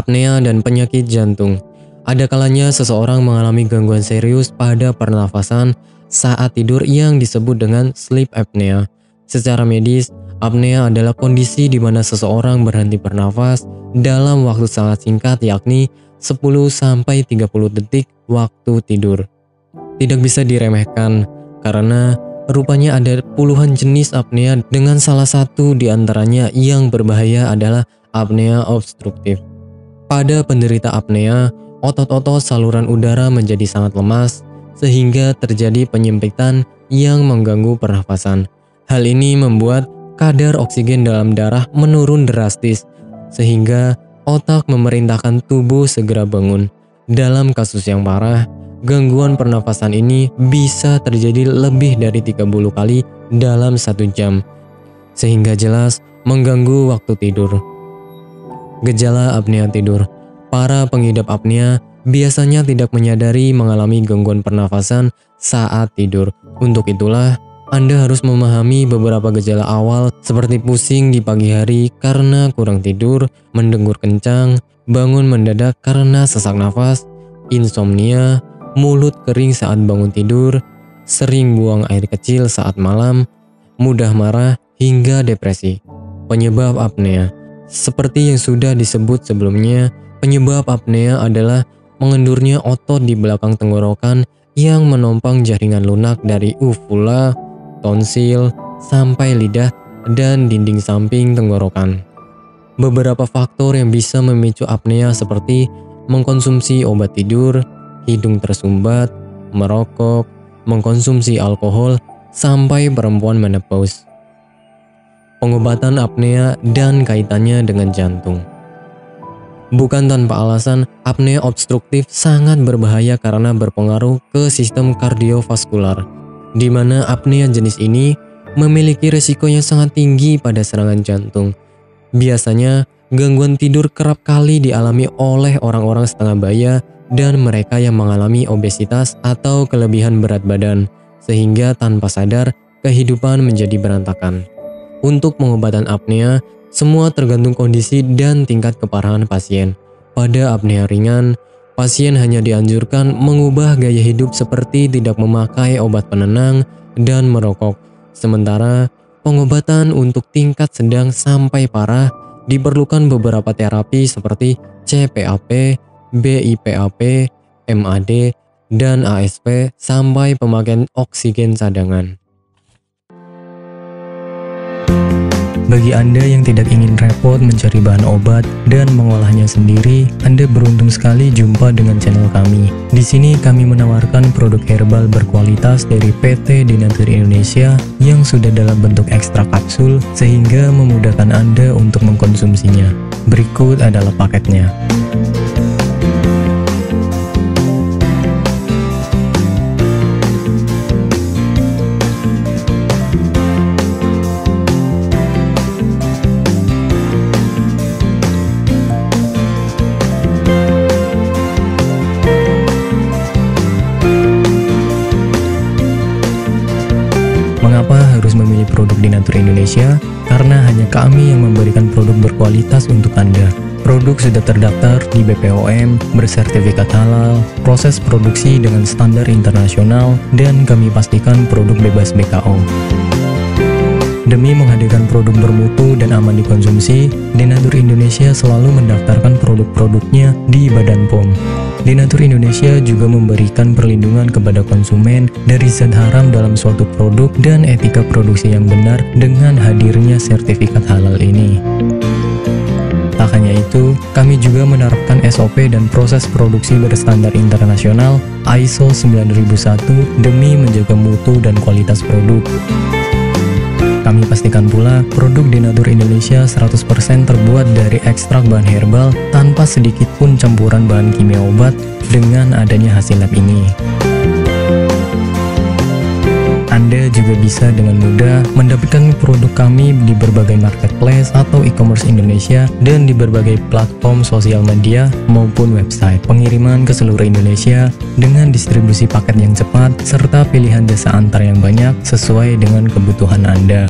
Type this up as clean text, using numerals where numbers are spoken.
apnea, dan penyakit jantung. Ada kalanya seseorang mengalami gangguan serius pada pernafasan saat tidur yang disebut dengan sleep apnea. Secara medis, apnea adalah kondisi di mana seseorang berhenti bernafas dalam waktu sangat singkat, yakni 10-30 detik waktu tidur. Tidak bisa diremehkan karena rupanya ada puluhan jenis apnea, dengan salah satu di antaranya yang berbahaya adalah apnea obstruktif. Pada penderita apnea, otot-otot saluran udara menjadi sangat lemas sehingga terjadi penyempitan yang mengganggu pernafasan. Hal ini membuat kadar oksigen dalam darah menurun drastis sehingga otak memerintahkan tubuh segera bangun. Dalam kasus yang parah, gangguan pernafasan ini bisa terjadi lebih dari 30 kali dalam 1 jam, sehingga jelas mengganggu waktu tidur. Gejala apnea tidur. Para pengidap apnea biasanya tidak menyadari mengalami gangguan pernafasan saat tidur. Untuk itulah, Anda harus memahami beberapa gejala awal seperti pusing di pagi hari karena kurang tidur, mendengur kencang, bangun mendadak karena sesak nafas, insomnia, mulut kering saat bangun tidur, sering buang air kecil saat malam, mudah marah, hingga depresi. Penyebab apnea. Seperti yang sudah disebut sebelumnya, penyebab apnea adalah mengendurnya otot di belakang tenggorokan yang menopang jaringan lunak dari uvula, tonsil, sampai lidah dan dinding samping tenggorokan. Beberapa faktor yang bisa memicu apnea seperti mengkonsumsi obat tidur, hidung tersumbat, merokok, mengkonsumsi alkohol, sampai perempuan menopause. Pengobatan apnea dan kaitannya dengan jantung. Bukan tanpa alasan, apnea obstruktif sangat berbahaya karena berpengaruh ke sistem kardiovaskular, di mana apnea jenis ini memiliki risiko yang sangat tinggi pada serangan jantung. Biasanya, gangguan tidur kerap kali dialami oleh orang-orang setengah baya dan mereka yang mengalami obesitas atau kelebihan berat badan, sehingga tanpa sadar kehidupan menjadi berantakan. Untuk pengobatan apnea, semua tergantung kondisi dan tingkat keparahan pasien. Pada apnea ringan, pasien hanya dianjurkan mengubah gaya hidup seperti tidak memakai obat penenang dan merokok. Sementara, pengobatan untuk tingkat sedang sampai parah diperlukan beberapa terapi seperti CPAP, BiPAP, MAD, dan ASP sampai pemakaian oksigen cadangan. Bagi Anda yang tidak ingin repot mencari bahan obat dan mengolahnya sendiri, Anda beruntung sekali jumpa dengan channel kami. Di sini kami menawarkan produk herbal berkualitas dari PT Denatur Indonesia yang sudah dalam bentuk ekstrak kapsul sehingga memudahkan Anda untuk mengkonsumsinya. Berikut adalah paketnya. Mengapa harus memilih produk Denatur Indonesia? Karena hanya kami yang memberikan produk berkualitas untuk Anda. Produk sudah terdaftar di BPOM, bersertifikat halal, proses produksi dengan standar internasional, dan kami pastikan produk bebas BKO. Demi menghadirkan produk bermutu dan aman dikonsumsi, Denatur Indonesia selalu mendaftarkan produk-produknya di Badan POM. Denatur Indonesia juga memberikan perlindungan kepada konsumen dari zat haram dalam suatu produk dan etika produksi yang benar dengan hadirnya sertifikat halal ini. Tak hanya itu, kami juga menerapkan SOP dan proses produksi berstandar internasional ISO 9001 demi menjaga mutu dan kualitas produk. Kami pastikan pula produk Denatur Indonesia 100% terbuat dari ekstrak bahan herbal tanpa sedikit pun campuran bahan kimia obat dengan adanya hasil lab ini. Anda juga bisa dengan mudah mendapatkan produk kami di berbagai marketplace atau e-commerce Indonesia dan di berbagai platform sosial media maupun website. Pengiriman ke seluruh Indonesia dengan distribusi paket yang cepat serta pilihan jasa antar yang banyak sesuai dengan kebutuhan Anda.